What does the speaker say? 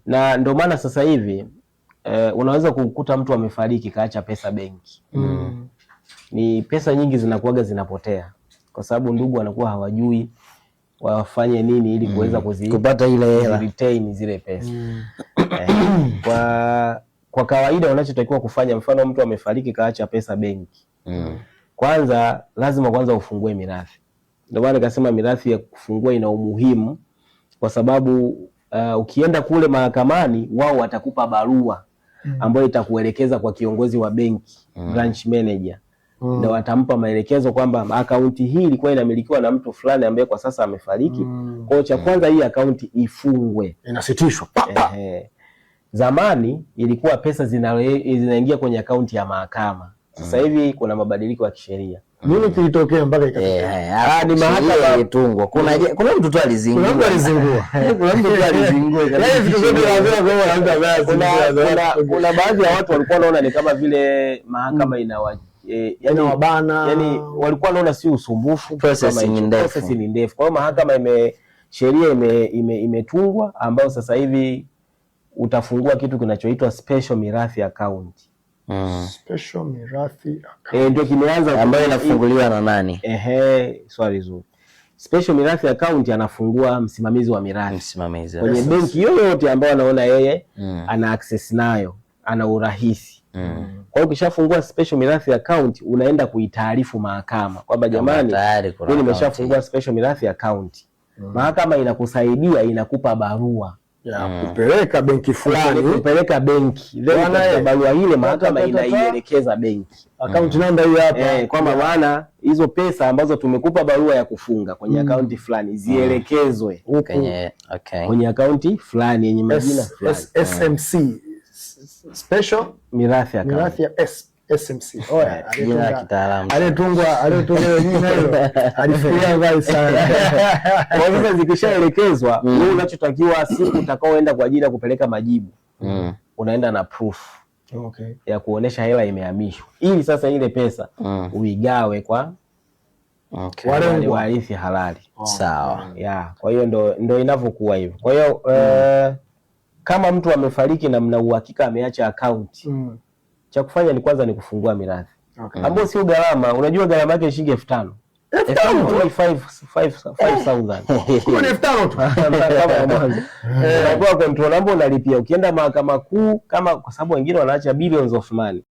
Na ndio maana sasa hivi unaweza kukuta mtu amefariki kaacha pesa benki. Ni pesa nyingi zinakuaga zinapotea kwa sababu ndugu wanakuwa hawajui wafanye nini ili kuweza kupata ile hela, retain zile pesa. Kwa kawaida unachotakiwa kufanya, mfano mtu amefariki kaacha pesa benki. Kwanza lazima ufungue mirathi. Ndio maana nikasema mirathi ya kufungua ina umuhimu kwa sababu ukienda kule mahakamani wao watakupa barua ambayo itakuelekeza kwa kiongozi wa benki, branch manager. Na watampa maelekezo kwamba akaunti hii ilikuwa inamilikiwa na mtu fulani ambaye kwa sasa amefariki. Kwa hiyo cha kwanza hii akaunti ifungwe, inasitishwa. Zamani ilikuwa pesa zinaingia kwenye akaunti ya mahakama. Sasa hivi kuna mabadiliko ya kisheria. Nini kilitokea mpaka ikatokea? Ni mahakama ilitungwa. Kuna mtu tu alizingua. Kuna baadhi ya watu walikuwa wanaona ni kama vile mahakama yani walikuwa wanaona si usumbufu, process ni ndefu. Kwa hiyo mahakama sheria imetungwa ambayo sasa hivi utafungua kitu kinachoitwa special mirathi account. Special mirathi account. Ndio kimeanza, ambayo inafunguliwa na nani? Swali zuri. Special mirathi account anafungua msimamizi wa mirathi. Kwenye benki yoyote ambayo anaona yeye ana access nayo, ana urahisi. Kwa hiyo ukishafungua special mirathi account unaenda kuitaarifu mahakama kwamba jamani, mimi nimeshafungua special mirathi account. Mahakama inakusaidia, inakupa barua ya kupeleka benki fulani, kupeleka benki. Barua ile mahakama inaielekeza benki, account number hii hapa, kwamba maana hizo pesa ambazo tumekupa barua ya kufunga kwenye akaunti fulani zielekezwe kwenye akaunti fulani yenye majina fulani. SMC, special mirathi account. Mirathi ya SMC. Jina kitaalamu. Alitungwa jina hilo. Alifikiria mbali sana. Kwa hivyo zikishaelekezwa, wewe unachotakiwa siku utakaoenda kwa ajili ya kupeleka majibu, unaenda na proof ya kuonesha hela imehamishwa, ili sasa ile pesa uigawe kwa wale warithi halali. Sawa. Kwa hiyo ndo inavyokuwa hivyo. Kwa hiyo kama mtu amefariki na mna uhakika ameacha account, cha kufanya ni kwanza ni kufungua mirathi. Ambapo sio gharama. Unajua gharama yake shilingi 5,000. 5,000. Kwa 5,000 tu. Kama mwanzo. Unakuwa control ambapo unalipia. Ukienda mahakama kuu, kama kwa sababu wengine wanaacha billions of money.